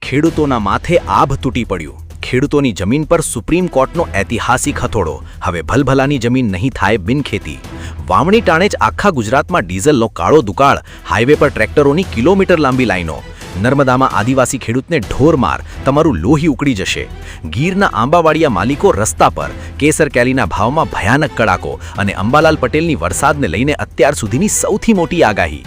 ખેડૂતોના માથે આભ તૂટી પડ્યું। ખેડૂતોની જમીન પર સુપ્રીમ કોર્ટનો ઐતિહાસિક હથોડો। હવે ભલભલાની જમીન નહીં થાય બિનખેતી। વાવણી ટાણે જ આખા ગુજરાતમાં ડીઝલનો કાળો દુકાળ। હાઈવે પર ટ્રેક્ટરોની કિલોમીટર લાંબી લાઈનો। નર્મદામાં આદિવાસી ખેડૂતને ઢોરમાર, તમારું લોહી ઉકળી જશે। ગીરના આંબાવાડિયા માલિકો રસ્તા પર। કેસર કેરીના ભાવમાં ભયાનક કડાકો અને અંબાલાલ પટેલની વરસાદને લઈને અત્યાર સુધીની સૌથી મોટી આગાહી।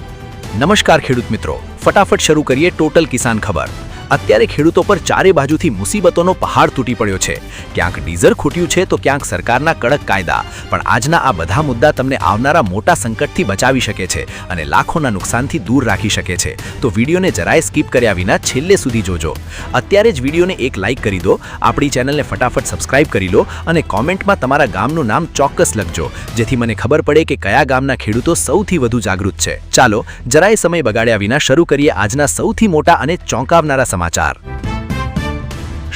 નમસ્કાર ખેડૂત મિત્રો, ફટાફટ શરૂ કરીએ ટોટલ કિસાન ખબર। અત્યારે ખેડૂતો પર ચારે બાજુથી મુસીબતોનો પહાડ તૂટી પડ્યો છે। ક્યાંક ડીઝલ ખૂટ્યું છે તો ક્યાંક સરકારના કડક કાયદા। પણ આજના આ બધા મુદ્દા તમને આવનારા મોટા સંકટથી બચાવી શકે છે અને લાખોના નુકસાનથી દૂર રાખી શકે છે। તો વિડીયોને જરાય સ્કીપ કર્યા વિના છેલ્લે સુધી જોજો। અત્યારે જ વિડીયોને એક લાઇક કરી દો, આપણી ચેનલને ફટાફટ સબસ્ક્રાઇબ કરી લો અને કોમેન્ટમાં તમારા ગામનું નામ ચોક્કસ લખજો, જેથી મને ખબર પડે કે કયા ગામના ખેડૂતો સૌથી વધુ જાગૃત છે। ચાલો જરાય સમય બગાડ્યા વિના શરૂ કરીએ આજના સૌથી મોટા અને ચોંકાવનારા સમાચાર।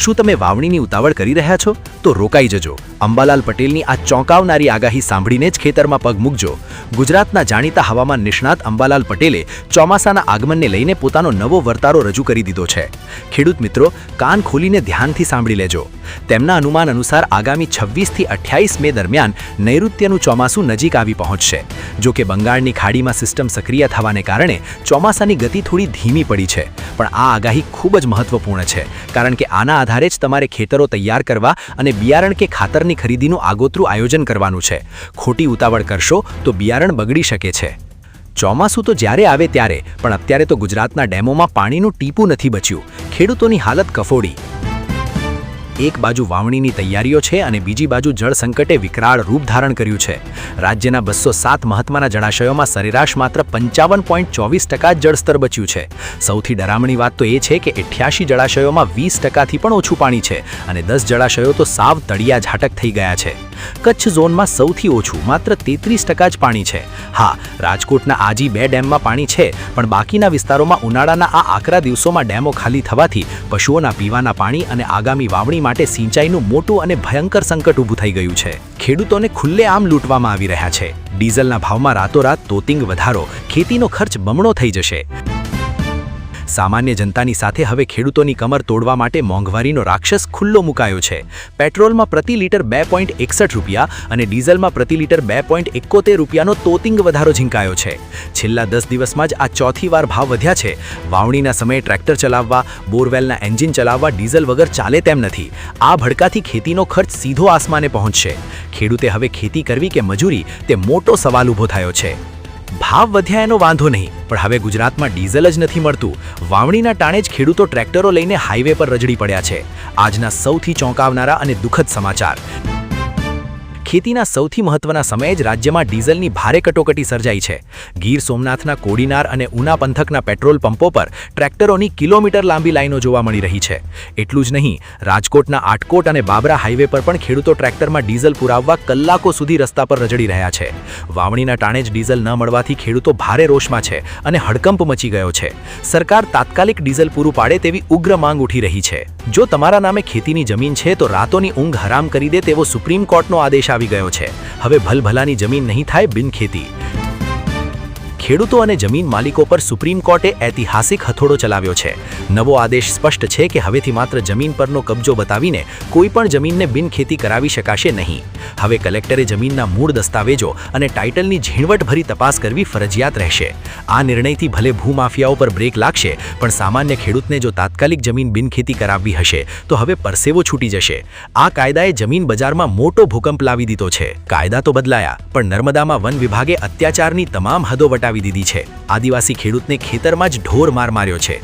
શું તમે વાવણીની ઉતાવળ કરી રહ્યા છો? તો રોકાઈ જજો। અંબાલાલ પટેલની આ ચોંકાવનારી આગાહી સાંભળીને જ ખેતરમાં પગ મૂકજો। ગુજરાતના જાણીતા હવામાન નિષ્ણાત અંબાલાલ પટેલે ચોમાસાના આગમનને લઈને પોતાનો નવો વર્તારો રજૂ કરી દીધો છે। ખેડૂત મિત્રો, કાન ખોલીને ધ્યાનથી સાંભળી લેજો। તેમના અનુમાન અનુસાર આગામી 26 થી 28 મે દરમિયાન નૈઋત્યનું ચોમાસું નજીક આવી પહોંચશે। જો કે બંગાળની ખાડીમાં સિસ્ટમ સક્રિય થવાને કારણે ચોમાસાની ગતિ થોડી ધીમી પડી છે, પણ આ આગાહી ખૂબ જ મહત્વપૂર્ણ છે, કારણ કે આના આધારે જ તમારે ખેતરો તૈયાર કરવા અને બિયારણ કે ખાતરની ખરીદીનું આગોતરું આયોજન કરવાનું છે। ખોટી ઉતાવળ કરશો તો બિયારણ બગડી શકે છે। ચોમાસું તો જ્યારે આવે ત્યારે, પણ અત્યારે તો ગુજરાતના ડેમોમાં પાણીનું ટીપું નથી બચ્યું। ખેડૂતોની હાલત કફોડી। એક બાજુ વાવણીની તૈયારીઓ છે અને બીજી બાજુ જળ સંકટે વિકરાળ રૂપ ધારણ કર્યું છે। રાજ્યના 207 મહત્વના જળાશયોમાં સરેરાશ માત્ર 55.24% જળસ્તર બચ્યું છે। સૌથી ડરામણી વાત તો એ છે કે 88 જળાશયોમાં 20%થી પણ ઓછું પાણી છે અને 10 જળાશયો તો સાવ તળિયા ઝાટક થઈ ગયા છે। કચ્છ ઝોનમાં સૌથી ઓછું માત્ર 33% જ પાણી છે। હા, રાજકોટના આજી 2 ડેમમાં પાણી છે, પણ બાકીના વિસ્તારોમાં ઉનાળાના આ આકરા દિવસોમાં ડેમો ખાલી થવાથી પશુઓના પીવાના પાણી અને આગામી વાવણી માટે સિંચાઈનું મોટું અને ભયંકર સંકટ ઊભું થઈ ગયું છે। ખેડૂતોને ખુલ્લેઆમ લૂંટવામાં આવી રહ્યા છે। ડીઝલના ભાવમાં રાતોરાત તોતિંગ વધારો, ખેતીનો ખર્ચ બમણો થઈ જશે। સામાન્ય જનતાની સાથે હવે ખેડૂતોની કમર તોડવા માટે મોંઘવારીનો રાક્ષસ ખુલ્લો મુકાયો છે। પેટ્રોલમાં પ્રતિ લીટર 2.61 રૂપિયા અને ડીઝલમાં પ્રતિ લીટર 2.71 રૂપિયાનો તોતિંગ વધારો ઝીંકાયો છે। છેલ્લા 10 દિવસમાં જ આ ચોથી વાર ભાવ વધ્યા છે। વાવણીના સમયે ટ્રેક્ટર ચલાવવા, બોરવેલના એન્જિન ચલાવવા ડીઝલ વગર ચાલે તેમ નથી। આ ભડકાથી ખેતીનો ખર્ચ સીધો આસમાને પહોંચશે। ખેડૂતે હવે ખેતી કરવી કે મજૂરી, તે મોટો સવાલ ઊભો થયો છે। ભાવ વધ્યા એનો વાંધો નહીં, પણ હવે ગુજરાતમાં ડીઝલ જ નથી મળતું। વાવણીના ટાણે જ ખેડૂતો ટ્રેક્ટરો લઈને હાઈવે પર રજડી પડ્યા છે। આજના સૌથી ચોંકાવનારા અને દુઃખદ સમાચાર। ખેતીના સૌથી મહત્વના સમયે જ રાજ્યમાં ડીઝલની ભારે કટોકટી સર્જાઈ છે। ગીર સોમનાથના કોડીનાર અને ઉના પંથકના પેટ્રોલ પંપો પર ટ્રેક્ટરોની કિલોમીટર લાંબી લાઈનો જોવા મળી રહી છે। એટલું જ નહીં, રાજકોટના આટકોટ અને બાબરા હાઈવે પર પણ ખેડૂતો ટ્રેક્ટરમાં ડીઝલ પુરાવવા કલાકો સુધી રસ્તા પર રજડી રહ્યા છે। વાવણીના ટાણે જ ડીઝલ ન મળવાથી ખેડૂતો ભારે રોષમાં છે અને હડકંપ મચી ગયો છે। સરકાર તાત્કાલિક ડીઝલ પૂરું પાડે તેવી ઉગ્ર માંગ ઉઠી રહી છે। જો તમારા નામે ખેતીની જમીન છે તો રાતોની ઊંઘ હરામ કરી દે તેવો સુપ્રીમ કોર્ટનો આદેશ આવી ગયો છે। હવે ભલભલાની જમીન નહીં થાય બિનખેતી। ખેડૂતો અને જમીન માલિકો પર સુપ્રીમ કોર્ટે ઐતિહાસિક હથોડો ચલાવ્યો છે। નવો આદેશ સ્પષ્ટ છે કે હવેથી માત્ર જમીન પરનો કબજો બતાવીને કોઈ પણ જમીનને બિનખેતી કરાવી શકાશે નહીં। હવે કલેક્ટરે જમીનના મૂળ દસ્તાવેજો અને ટાઇટલની ઝીણવટભરી તપાસ કરવી ફરજિયાત રહેશે। આ નિર્ણયથી ભલે ભૂમાફિયાઓ પર બ્રેક લાગશે, પણ સામાન્ય ખેડૂતને જો તાત્કાલિક જમીન બિનખેતી કરાવવી હશે તો હવે પરસેવો છૂટી જશે। આ કાયદાએ જમીન બજારમાં મોટો ભૂકંપ લાવી દીધો છે। કાયદા તો બદલાયા, પણ નર્મદામાં વન વિભાગે અત્યાચારની તમામ હદો વટાવી દીધી છે। આદિવાસી ખેડૂતને ખેતરમાં જ ઢોર માર માર્યો છે।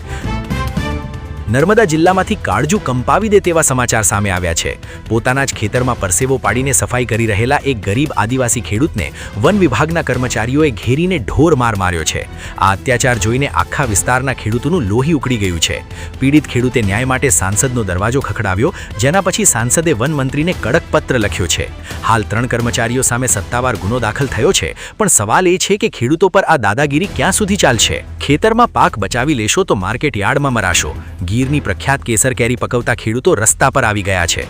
નર્મદા જિલ્લામાંથી કાળજુ કંપાવી દે તેવા સમાચાર સામે આવ્યા છે। પોતાના જ ખેતરમાં પરસેવો પાડીને સફાઈ કરી રહેલા એક ગરીબ આદિવાસી ખેડૂતને વન વિભાગના કર્મચારીઓએ ઘેરીને ઢોર માર માર્યો છે। આ અત્યાચાર જોઈને આખા વિસ્તારના ખેડૂતોનું લોહી ઉકળી ગયું છે। પીડિત ખેડૂતે ન્યાય માટે સાંસદનો દરવાજો ખખડાવ્યો, જેના પછી સાંસદે વન મંત્રીને કડક પત્ર લખ્યો છે। હાલ 3 કર્મચારીઓ સામે સત્તાવાર ગુનો દાખલ થયો છે, પણ સવાલ એ છે કે ખેડૂતો પર આ દાદાગીરી ક્યાં સુધી ચાલશે? ખેતરમાં પાક બચાવી લેશો તો માર્કેટ યાર્ડમાં મરાશો। ગીરની પ્રખ્યાત કેસર કેરી પકવતા ખેડૂતો રસ્તા પર આવી ગયા છે।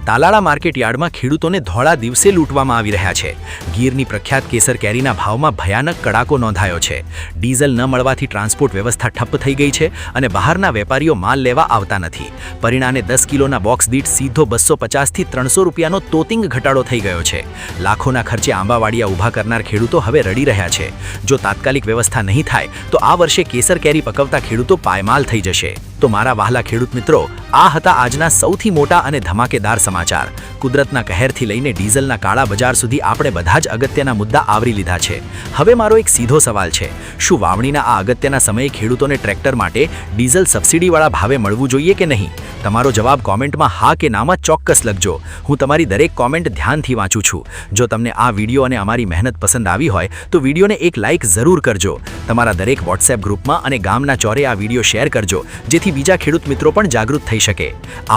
તાલાળા માર્કેટ યાર્ડમાં ખેડૂતોને ધોળા દિવસે લૂંટવામાં આવી રહ્યા છે. ગીરની પ્રખ્યાત કેસર કેરીના ભાવમાં ભયાનક કડાકો નોંધાયો છે. ડીઝલ ન મળવાથી ટ્રાન્સપોર્ટ વ્યવસ્થા ઠપ્પ થઈ ગઈ છે અને બહારના વેપારીઓ માલ લેવા આવતા નથી. પરિણામે 10 કિલોના બોક્સ દીઠ સીધો 250થી 300 રૂપિયાનો તોતિંગ ઘટાડો થઈ ગયો છે. લાખોના ખર્ચે આંબાવાડિયા ઊભા કરનાર ખેડૂતો હવે રડી રહ્યા છે. જો તાત્કાલિક વ્યવસ્થા નહીં થાય તો આ વર્ષે કેસર કેરી પકવતા ખેડૂતો પાયમાલ થઈ જશે. તો મારા વહાલા ખેડૂત મિત્રો, આ હતા આજના સૌથી મોટા અને ધમાકેદાર સમાચાર. કુદરતના કહેરથી લઈને ડીઝલના કાળા બજાર સુધી આપણે બધા જ અગત્યના મુદ્દા આવરી લીધા છે. હવે મારો એક સીધો સવાલ છે, શું વાવણીના આ અગત્યના સમયે ખેડૂતોને ટ્રેક્ટર માટે ડીઝલ સબસિડીવાળા ભાવે મળવું જોઈએ કે નહીં? તમારો જવાબ કોમેન્ટમાં હા કે નામાં ચોક્કસ લખજો. હું તમારી દરેક કોમેન્ટ ધ્યાનથી વાંચું છું. જો તમને આ વિડીયો અને અમારી મહેનત પસંદ આવી હોય તો વિડીયોને એક લાઇક જરૂર કરજો. તમારા દરેક વોટ્સએપ ગ્રુપમાં અને ગામના ચોરે આ વિડીયો શેર કરજો, જેથી બીજા ખેડૂત મિત્રો પણ જાગૃત થઈ શકે.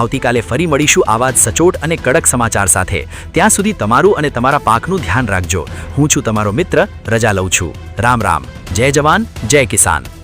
આવતીકાલે ફરી મળીશું આવા જ સચોટ અને કડક સમાચાર સાથે. ત્યાં સુધી તમારું અને તમારા પાકનું ધ્યાન રાખજો. હું છું તમારો મિત્ર, રજા લઉં છું. રામ રામ. જય જવાન, જય કિસાન.